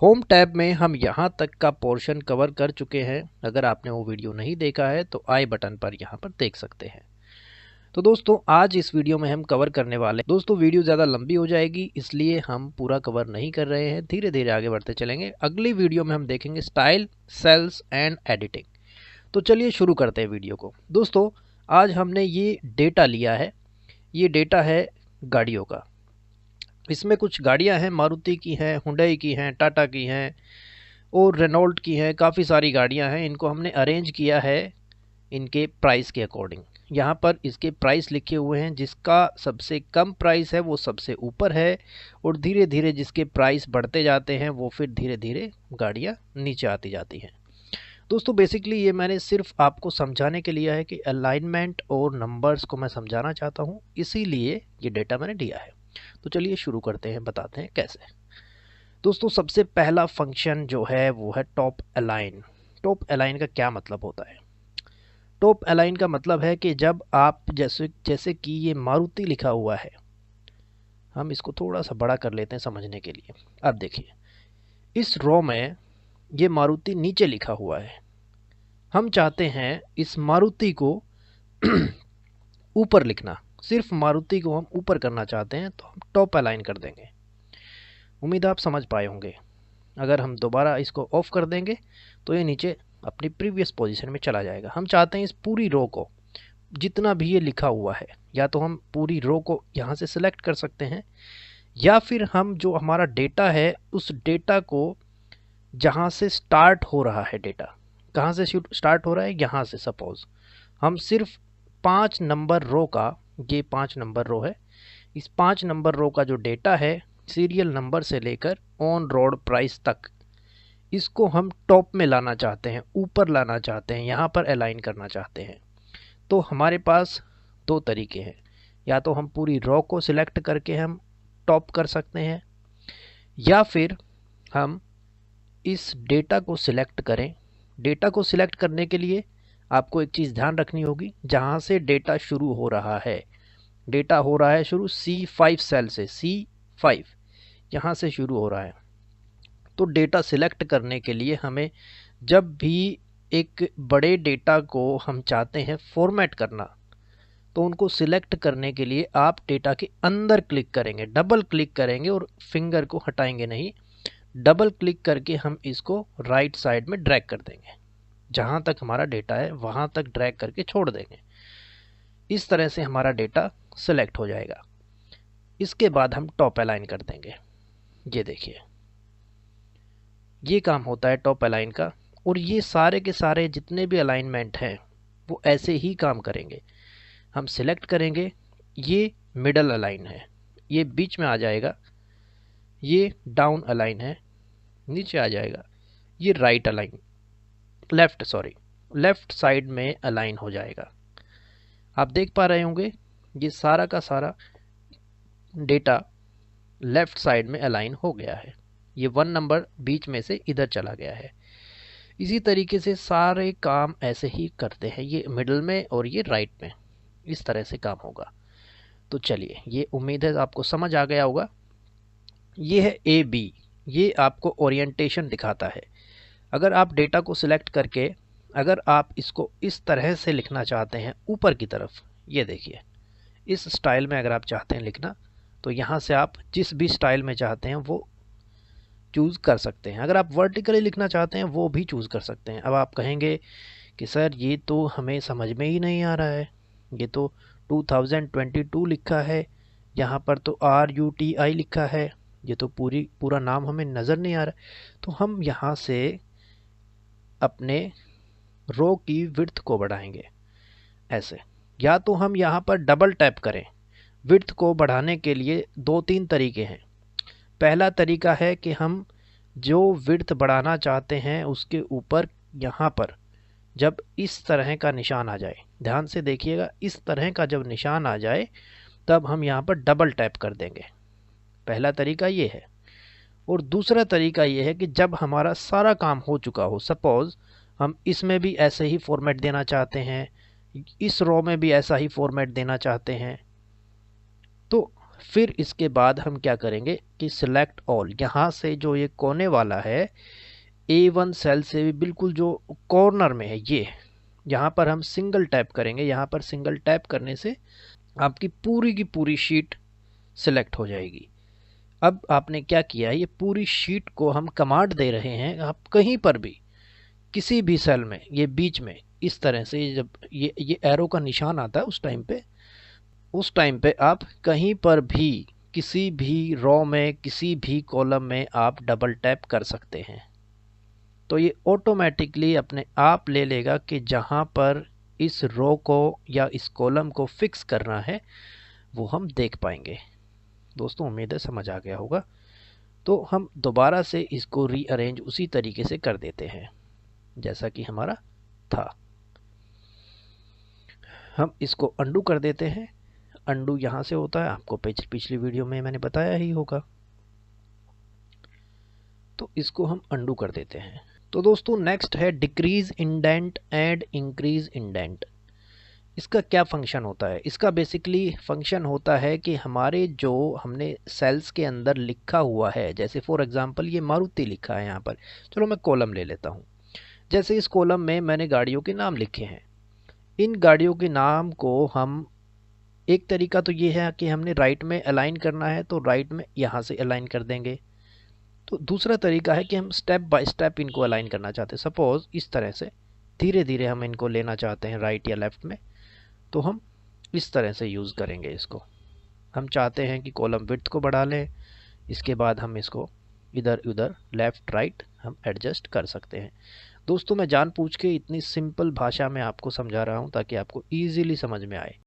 Home tab में हम यहाँ तक का पोर्शन कवर कर चुके हैं। अगर आपने वो वीडियो नहीं देखा है तो आई बटन पर यहाँ पर देख सकते हैं। तो दोस्तों आज इस वीडियो में हम कवर करने वाले हैं। दोस्तों वीडियो ज़्यादा लंबी हो जाएगी इसलिए हम पूरा कवर नहीं कर रहे हैं, धीरे धीरे आगे बढ़ते चलेंगे। अगली वीडियो में हम देखेंगे स्टाइल, सेल्स एंड एडिटिंग। तो चलिए शुरू करते हैं वीडियो को। दोस्तों आज हमने ये डेटा लिया है, ये डेटा है गाड़ियों का। इसमें कुछ गाड़ियां हैं, मारुति की हैं, हुंडई की हैं, टाटा की हैं और रेनॉल्ट की हैं। काफ़ी सारी गाड़ियां हैं। इनको हमने अरेंज किया है इनके प्राइस के अकॉर्डिंग। यहाँ पर इसके प्राइस लिखे हुए हैं, जिसका सबसे कम प्राइस है वो सबसे ऊपर है और धीरे धीरे जिसके प्राइस बढ़ते जाते हैं वो फिर धीरे धीरे गाड़ियाँ नीचे आती जाती हैं। दोस्तों बेसिकली ये मैंने सिर्फ आपको समझाने के लिए है कि अलाइनमेंट और नंबर्स को मैं समझाना चाहता हूँ, इसीलिए ये डेटा मैंने दिया है। तो चलिए शुरू करते हैं, बताते हैं कैसे। दोस्तों सबसे पहला फंक्शन जो है वो है टॉप अलाइन। टॉप अलाइन का क्या मतलब होता है? टॉप अलाइन का मतलब है कि जब आप जैसे कि ये मारुति लिखा हुआ है, हम इसको थोड़ा सा बड़ा कर लेते हैं समझने के लिए। अब देखिए इस रो में ये मारुति नीचे लिखा हुआ है। हम चाहते हैं इस मारुति को ऊपर लिखना, सिर्फ मारुति को हम ऊपर करना चाहते हैं, तो हम टॉप अलाइन कर देंगे। उम्मीद आप समझ पाए होंगे। अगर हम दोबारा इसको ऑफ कर देंगे तो ये नीचे अपनी प्रीवियस पोजीशन में चला जाएगा। हम चाहते हैं इस पूरी रो को, जितना भी ये लिखा हुआ है, या तो हम पूरी रो को यहाँ से सिलेक्ट कर सकते हैं, या फिर हम जो हमारा डेटा है उस डेटा को जहाँ से स्टार्ट हो रहा है, डेटा कहाँ से स्टार्ट हो रहा है, यहाँ से सपोज हम सिर्फ 5 नंबर रो का, ये 5 नंबर रो है, इस 5 नंबर रो का जो डेटा है सीरियल नंबर से लेकर ऑन रोड प्राइस तक, इसको हम टॉप में लाना चाहते हैं, ऊपर लाना चाहते हैं, यहाँ पर अलाइन करना चाहते हैं। तो हमारे पास दो तरीके हैं, या तो हम पूरी रो को सिलेक्ट करके हम टॉप कर सकते हैं, या फिर हम इस डेटा को सिलेक्ट करें। डेटा को सिलेक्ट करने के लिए आपको एक चीज़ ध्यान रखनी होगी, जहाँ से डेटा शुरू हो रहा है। डेटा हो रहा है शुरू C5 सेल से, C5 यहाँ से शुरू हो रहा है। तो डेटा सिलेक्ट करने के लिए हमें जब भी एक बड़े डेटा को हम चाहते हैं फॉर्मेट करना, तो उनको सिलेक्ट करने के लिए आप डेटा के अंदर क्लिक करेंगे, डबल क्लिक करेंगे और फिंगर को हटाएंगे नहीं, डबल क्लिक करके हम इसको राइट साइड में ड्रैग कर देंगे। जहाँ तक हमारा डेटा है वहाँ तक ड्रैग करके छोड़ देंगे। इस तरह से हमारा डेटा सिलेक्ट हो जाएगा। इसके बाद हम टॉप अलाइन कर देंगे। ये देखिए ये काम होता है टॉप अलाइन का, और ये सारे के सारे जितने भी अलाइनमेंट हैं वो ऐसे ही काम करेंगे। हम सिलेक्ट करेंगे, ये मिडल अलाइन है, ये बीच में आ जाएगा, ये डाउन अलाइन है, नीचे आ जाएगा, ये राइट अलाइन, लेफ्ट साइड में अलाइन हो जाएगा। आप देख पा रहे होंगे ये सारा का सारा डेटा लेफ्ट साइड में अलाइन हो गया है। ये 1 नंबर बीच में से इधर चला गया है। इसी तरीके से सारे काम ऐसे ही करते हैं, ये मिडल में और ये राइट में, इस तरह से काम होगा। तो चलिए, ये उम्मीद है आपको समझ आ गया होगा। ये है AB, ये आपको ओरिएंटेशन दिखाता है। अगर आप डेटा को सिलेक्ट करके अगर आप इसको इस तरह से लिखना चाहते हैं ऊपर की तरफ, ये देखिए इस स्टाइल में अगर आप चाहते हैं लिखना, तो यहाँ से आप जिस भी स्टाइल में चाहते हैं वो चूज़ कर सकते हैं। अगर आप वर्टिकली लिखना चाहते हैं वो भी चूज़ कर सकते हैं। अब आप कहेंगे कि सर ये तो हमें समझ में ही नहीं आ रहा है, ये तो 2022 लिखा है, यहाँ पर तो RUTI लिखा है, ये तो पूरा नाम हमें नज़र नहीं आ रहा। तो हम यहाँ से अपने रो की विड्थ को बढ़ाएंगे ऐसे, या तो हम यहाँ पर डबल टैप करें। विड्थ को बढ़ाने के लिए 2-3 तरीके हैं। पहला तरीका है कि हम जो विड्थ बढ़ाना चाहते हैं उसके ऊपर यहाँ पर जब इस तरह का निशान आ जाए, ध्यान से देखिएगा, इस तरह का जब निशान आ जाए तब हम यहाँ पर डबल टैप कर देंगे। पहला तरीका ये है। और दूसरा तरीका ये है कि जब हमारा सारा काम हो चुका हो, सपोज़ हम इसमें भी ऐसे ही फॉर्मेट देना चाहते हैं, इस रो में भी ऐसा ही फॉर्मेट देना चाहते हैं, तो फिर इसके बाद हम क्या करेंगे कि सिलेक्ट ऑल, यहाँ से जो ये कोने वाला है A1 सेल से भी बिल्कुल जो कॉर्नर में है ये, यहाँ पर हम सिंगल टैप करेंगे। यहाँ पर सिंगल टैप करने से आपकी पूरी की पूरी शीट सिलेक्ट हो जाएगी। अब आपने क्या किया है, ये पूरी शीट को हम कमांड दे रहे हैं, आप कहीं पर भी किसी भी सेल में ये बीच में इस तरह से जब ये एरो का निशान आता है उस टाइम पे आप कहीं पर भी किसी भी रो में किसी भी कॉलम में आप डबल टैप कर सकते हैं। तो ये ऑटोमेटिकली अपने आप ले लेगा कि जहाँ पर इस रो को या इस कॉलम को फिक्स करना है वो हम देख पाएंगे। दोस्तों उम्मीद है समझ आ गया होगा। तो हम दोबारा से इसको रीअरेंज उसी तरीके से कर देते हैं जैसा कि हमारा था। हम इसको अंडू कर देते हैं। अंडू यहाँ से होता है, आपको पिछली वीडियो में मैंने बताया ही होगा। तो इसको हम अंडू कर देते हैं। तो दोस्तों नेक्स्ट है decrease indent and increase indent. इसका क्या फंक्शन होता है? इसका बेसिकली फंक्शन होता है कि हमारे जो हमने सेल्स के अंदर लिखा हुआ है, जैसे फॉर एग्जांपल ये मारुति लिखा है यहाँ पर, चलो मैं कॉलम ले लेता हूँ। जैसे इस कॉलम में मैंने गाड़ियों के नाम लिखे हैं, इन गाड़ियों के नाम को हम, एक तरीका तो ये है कि हमने राइट में अलाइन करना है तो राइट में यहाँ से अलाइन कर देंगे। तो दूसरा तरीका है कि हम स्टेप बाय स्टेप इनको अलाइन करना चाहते हैं। सपोज़ इस तरह से धीरे धीरे हम इनको लेना चाहते हैं राइट या लेफ़्ट में, तो हम इस तरह से यूज़ करेंगे इसको। हम चाहते हैं कि कॉलम विड्थ को बढ़ा लें, इसके बाद हम इसको इधर उधर लेफ़्ट राइट हम एडजस्ट कर सकते हैं। दोस्तों मैं जानबूझ के इतनी सिंपल भाषा में आपको समझा रहा हूँ ताकि आपको ईज़िली समझ में आए।